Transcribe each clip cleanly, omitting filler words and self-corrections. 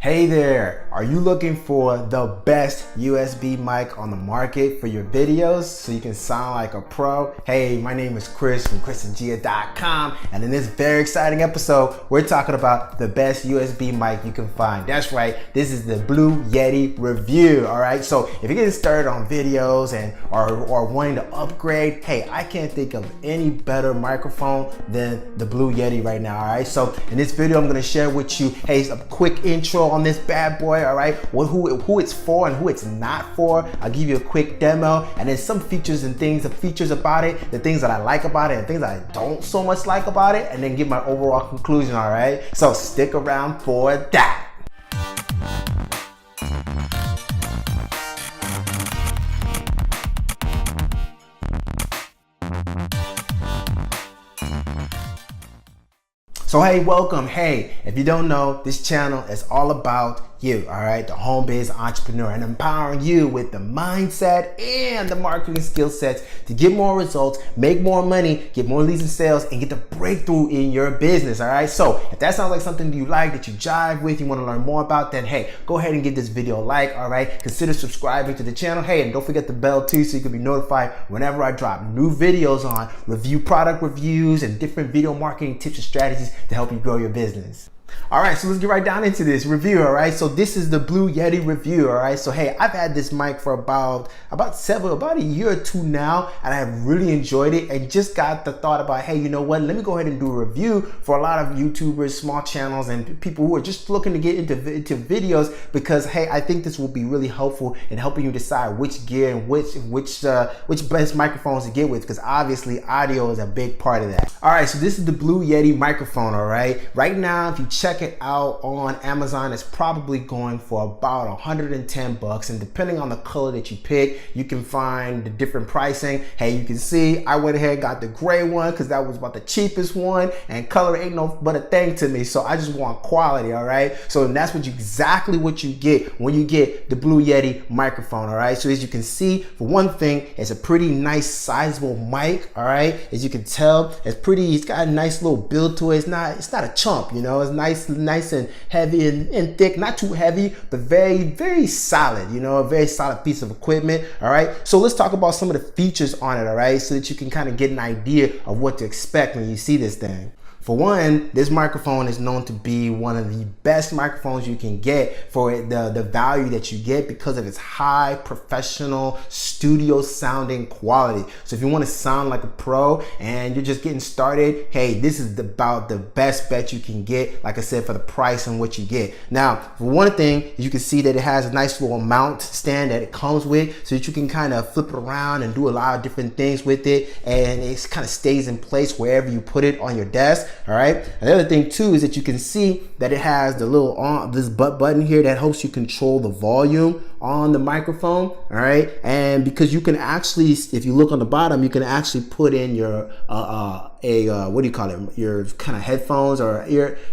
Hey there, are you looking for the best USB mic on the market for your videos so you can sound like a pro? Hey, my name is Chris from chrisandnjigha.com, and in this very exciting episode, we're talking about the best USB mic you can find. That's right, this is the Blue Yeti review, all right? So if you're getting started on videos and or wanting to upgrade, hey, I can't think of any better microphone than the Blue Yeti right now, all right? So in this video, I'm gonna share with you, hey, a quick intro on this bad boy, all right? Who it's for and who it's not for. I'll give you a quick demo and then some features and things, the features about it, the things that I like about it and things that I don't so much like about it, and then give my overall conclusion, all right? So stick around for that. So hey, welcome. Hey, if you don't know, this channel is all about you, all right? The home biz entrepreneur, and empowering you with the mindset and the marketing skill sets to get more results, make more money, get more leads and sales, and get the breakthrough in your business, all right? So if that sounds like something you like, that you jive with, you want to learn more about, then hey, go ahead and give this video a like, all right? Consider subscribing to the channel. Hey, and don't forget the bell too, so you can be notified whenever I drop new videos on product reviews and different video marketing tips and strategies to help you grow your business. All right, so let's get right down into this review, all right? So this is the Blue Yeti review, all right? So hey, I've had this mic for about a year or two now, and I have really enjoyed it and just got the thought about, hey, you know what? Let me go ahead and do a review for a lot of YouTubers, small channels, and people who are just looking to get into videos because, hey, I think this will be really helpful in helping you decide which gear and which best microphones to get with, because obviously audio is a big part of that. All right, so this is the Blue Yeti microphone, all right? Right now, if you check it out on Amazon, it's probably going for about 110 bucks, and depending on the color that you pick, you can find the different pricing. Hey, you can see I went ahead and got the gray one because that was about the cheapest one, and color ain't no but a thing to me, so I just want quality, all right? So that's exactly what you get when you get the Blue Yeti microphone, all right? So as you can see, for one thing, it's a pretty nice sizable mic, all right? As you can tell, it's got a nice little build to it. It's not a chump, you know? It's nice and heavy and thick, not too heavy, but very solid, you know, a very solid piece of equipment, all right? So let's talk about some of the features on it, all right? So that you can kind of get an idea of what to expect when you see this thing. For one, this microphone is known to be one of the best microphones you can get for the value that you get because of its high professional studio sounding quality. So if you want to sound like a pro and you're just getting started, hey, this is about the best bet you can get, like I said, for the price and what you get. Now, for one thing, you can see that it has a nice little mount stand that it comes with so that you can kind of flip it around and do a lot of different things with it, and it kind of stays in place wherever you put it on your desk. All right. And the other thing too is that you can see that it has the little this button here that helps you control the volume on the microphone. All right. And because you can actually, if you look on the bottom, you can actually put in your what do you call it? Your kind of headphones or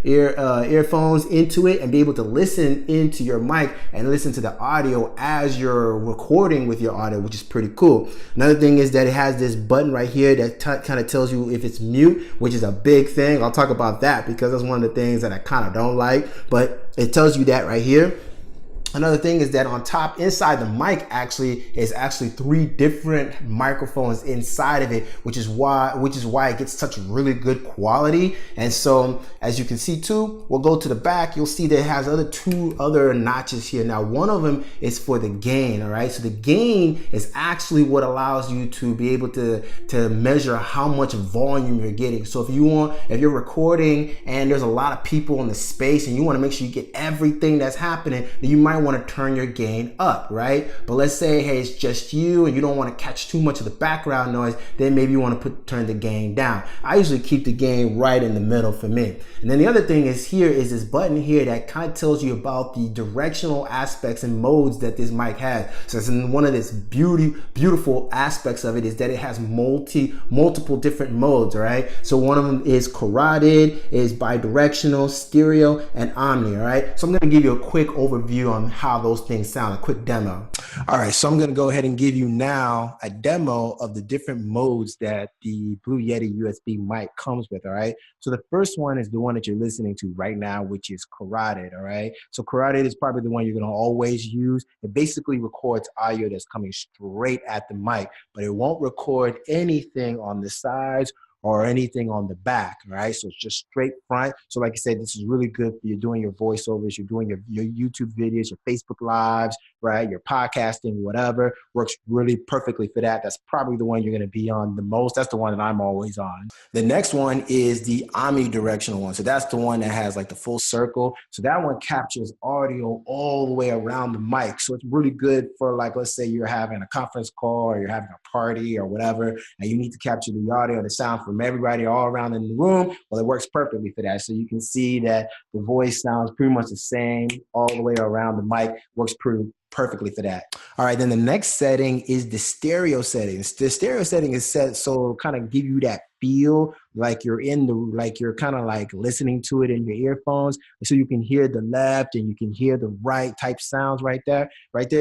earphones into it and be able to listen into your mic and listen to the audio as you're recording with your audio, which is pretty cool. Another thing is that it has this button right here that kind of tells you if it's mute, which is a big thing. I'll talk about that because that's one of the things that I kind of don't like, but it tells you that right here. Another thing is that on top, inside the mic is actually 3 different microphones inside of it, which is why it gets such really good quality. And so as you can see too, we'll go to the back, you'll see that it has 2 other notches here. Now, one of them is for the gain, all right? So the gain is actually what allows you to be able to measure how much volume you're getting. So if you're recording and there's a lot of people in the space and you want to make sure you get everything that's happening, then you might want to turn your gain up, right? But let's say, hey, it's just you and you don't want to catch too much of the background noise, then maybe you want to turn the gain down. I usually keep the gain right in the middle for me. And then the other thing is this button here that kind of tells you about the directional aspects and modes that this mic has. So it's one of this beautiful aspects of it is that it has multiple different modes, all right? So one of them is carotid, is bidirectional, stereo, and omni, all right? So I'm going to give you a quick overview on how those things sound, a quick demo. All right, so I'm going to go ahead and give you now a demo of the different modes that the Blue Yeti USB mic comes with, all right? So the first one is the one that you're listening to right now, which is carotid, all right? So carotid is probably the one you're going to always use. It basically records audio that's coming straight at the mic, but it won't record anything on the sides or anything on the back, right? So it's just straight front. So like I said, this is really good for you doing your voiceovers, you're doing your YouTube videos, your Facebook lives, right? Your podcasting, whatever, works really perfectly for that. That's probably the one you're gonna be on the most. That's the one that I'm always on. The next one is the omnidirectional one. So that's the one that has like the full circle. So that one captures audio all the way around the mic. So it's really good for, like, let's say you're having a conference call or you're having a party or whatever, and you need to capture the audio, the sound from everybody all around in the room. Well, it works perfectly for that. So you can see that the voice sounds pretty much the same all the way around the mic. Works perfectly for that. All right, then the next setting is the stereo settings. The stereo setting is set so it'll kind of give you that feel like you're you're kind of like listening to it in your earphones, so you can hear the left and you can hear the right type sounds right there.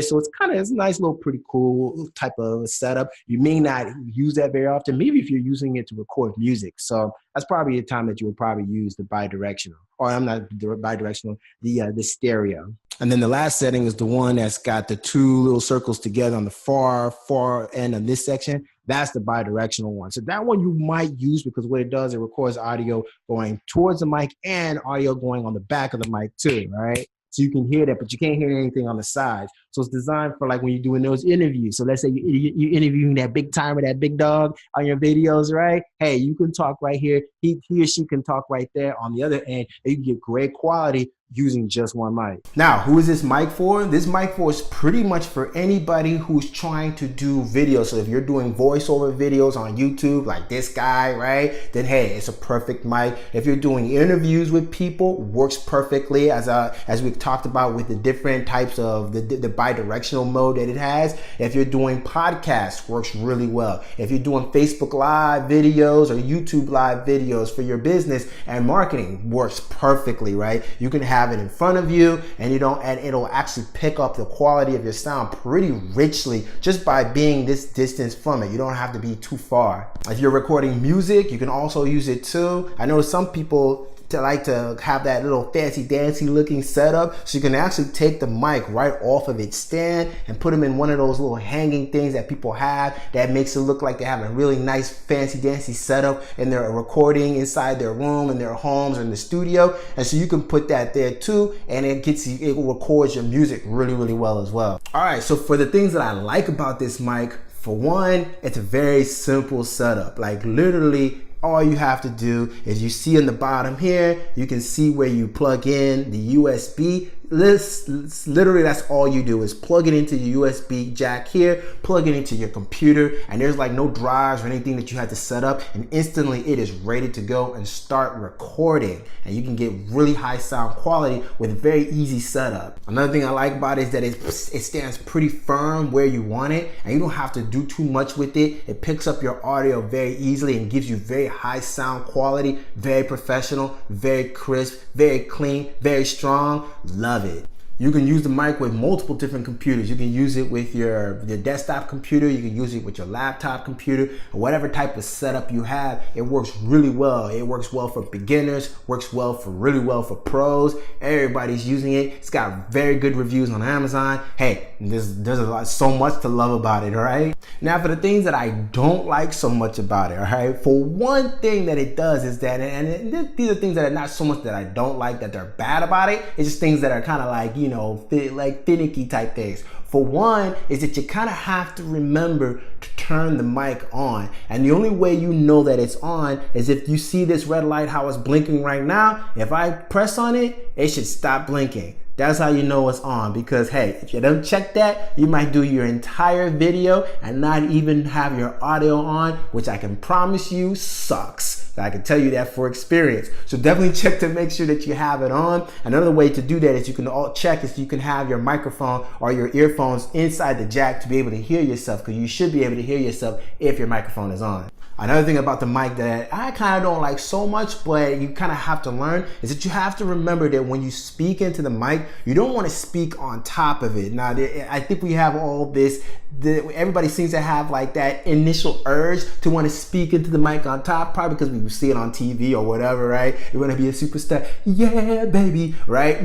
So it's a nice little pretty cool type of setup. You may not use that very often, maybe if you're using it to record music. So that's probably a time that you would probably use the bidirectional, or I'm not bidirectional, the stereo. And then the last setting is the one that's got the two little circles together on the far end of this section. That's the bidirectional one. So that one you might use because what it does, it records audio going towards the mic and audio going on the back of the mic too, right? So you can hear that, but you can't hear anything on the sides. So it's designed for like when you're doing those interviews. So let's say you're interviewing that big timer, that big dog on your videos, right? Hey, you can talk right here. He or she can talk right there on the other end, and you can get great quality using just one mic. Now, who is this mic for? This mic for is pretty much for anybody who's trying to do video. So if you're doing voiceover videos on YouTube, like this guy, right? Then hey, it's a perfect mic. If you're doing interviews with people, works perfectly as we've talked about with the different types of the bidirectional mode that it has. If you're doing podcasts, works really well. If you're doing Facebook Live videos or YouTube Live videos for your business and marketing, works perfectly, right? You can have it in front of you and it'll actually pick up the quality of your sound pretty richly just by being this distance from it. You don't have to be too far. If you're recording music, you can also use it too. I know some people like to have that little fancy dancy looking setup, so you can actually take the mic right off of its stand and put them in one of those little hanging things that people have that makes it look like they have a really nice fancy dancy setup and they're recording inside their room, in their homes, or in the studio. And so you can put that there too, and it records your music really, really well as well. All right, so for the things that I like about this mic, for one, it's a very simple setup. Like literally all you have to do is, you see in the bottom here, you can see where you plug in the USB. Literally that's all you do is plug it into your USB jack here, plug it into your computer, and there's like no drives or anything that you have to set up, and instantly it is ready to go and start recording, and you can get really high sound quality with very easy setup. Another thing I like about it is that it stands pretty firm where you want it, and you don't have to do too much with it. It picks up your audio very easily and gives you very high sound quality, very professional, very crisp, very clean, very strong. Love it. You can use the mic with multiple different computers. You can use it with your desktop computer. You can use it with your laptop computer, or whatever type of setup you have. It works really well. It works well for beginners, works really well for pros. Everybody's using it. It's got very good reviews on Amazon. Hey, there's so much to love about it, all right? Now for the things that I don't like so much about it, all right? For one thing that it does is that, and these are things that are not so much that I don't like that they're bad about it. It's just things that are kind of like, like finicky type things. For one is that you kind of have to remember to turn the mic on. And the only way you know that it's on is if you see this red light, how it's blinking right now. If I press on it, it should stop blinking. That's how you know it's on, because hey, if you don't check that, you might do your entire video and not even have your audio on, which I can promise you sucks. I can tell you that for experience. So definitely check to make sure that you have it on. Another way to do that is you can have your microphone or your earphones inside the jack to be able to hear yourself, because you should be able to hear yourself if your microphone is on. Another thing about the mic that I kind of don't like so much, but you kind of have to learn, is that you have to remember that when you speak into the mic, you don't want to speak on top of it. Now, I think we have all this, everybody seems to have like that initial urge to want to speak into the mic on top, probably because we see it on TV or whatever, right? You want to be a superstar, yeah, baby, right?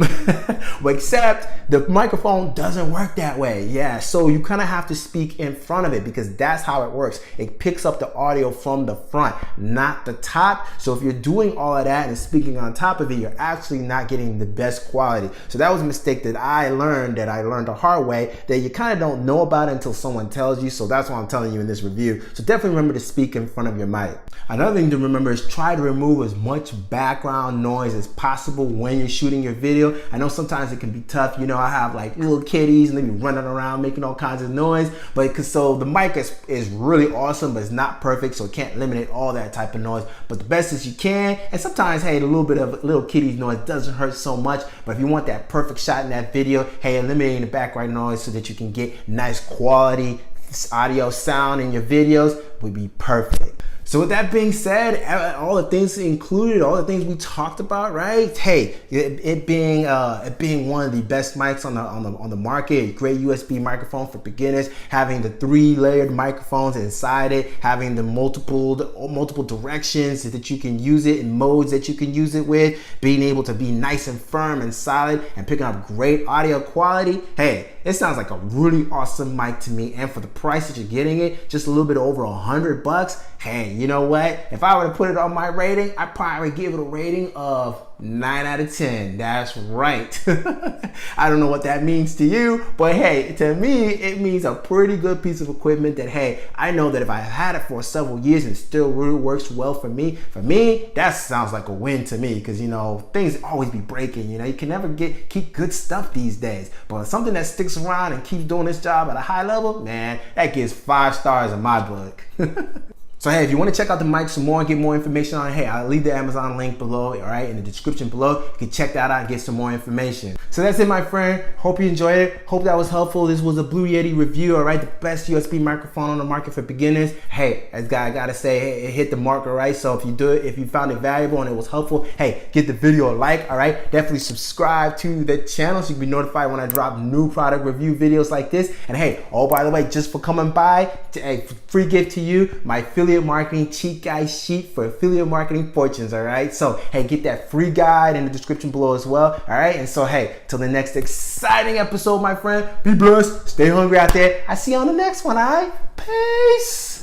But except the microphone doesn't work that way. Yeah, so you kind of have to speak in front of it because that's how it works. It picks up the audio from the front, not the top. So if you're doing all of that and speaking on top of it, you're actually not getting the best quality. So that was a mistake that I learned the hard way, that you kind of don't know about it until someone tells you. So that's why I'm telling you in this review. So definitely remember to speak in front of your mic. Another thing to remember is try to remove as much background noise as possible when you're shooting your video. I know sometimes it can be tough. You know, I have like little kitties and they be running around making all kinds of noise, but so the mic is really awesome, but it's not perfect, so it can't eliminate all that type of noise, but the best as you can. And sometimes, hey, a little bit of little kitties noise doesn't hurt so much, but if you want that perfect shot in that video, hey, eliminating the background noise so that you can get nice quality audio sound in your videos would be perfect. So with that being said, all the things included, all the things we talked about, right? Hey, it being one of the best mics on the market, great USB microphone for beginners, having the 3 layered microphones inside it, having the multiple directions that you can use it in modes that you can use it with, being able to be nice and firm and solid and picking up great audio quality. Hey, it sounds like a really awesome mic to me, and for the price that you're getting it, just a little bit over $100. Hey, you know what? If I were to put it on my rating, I'd probably give it a rating of 9 out of 10. That's right. I don't know what that means to you, but hey, to me, it means a pretty good piece of equipment that, hey, I know that if I had it for several years and it still really works well for me, that sounds like a win to me, because, you know, things always be breaking. You know, you can never keep good stuff these days, but something that sticks around and keeps doing its job at a high level, man, that gets 5 stars in my book. So hey, if you want to check out the mic some more and get more information on it, hey, I'll leave the Amazon link below, all right, in the description below. You can check that out and get some more information. So that's it, my friend. Hope you enjoyed it. Hope that was helpful. This was a Blue Yeti review, all right, the best USB microphone on the market for beginners. Hey, as I gotta say, hey, it hit the mark, all right? So if you found it valuable and it was helpful, hey, give the video a like, all right? Definitely subscribe to the channel so you can be notified when I drop new product review videos like this. And hey, oh, by the way, just for coming by, hey, free gift to you, my affiliate marketing cheat guide sheet for affiliate marketing fortunes, all right? So hey, get that free guide in the description below as well, all right? And so hey, till the next exciting episode, my friend, be blessed, stay hungry out there. I see you on the next one, all right? Peace.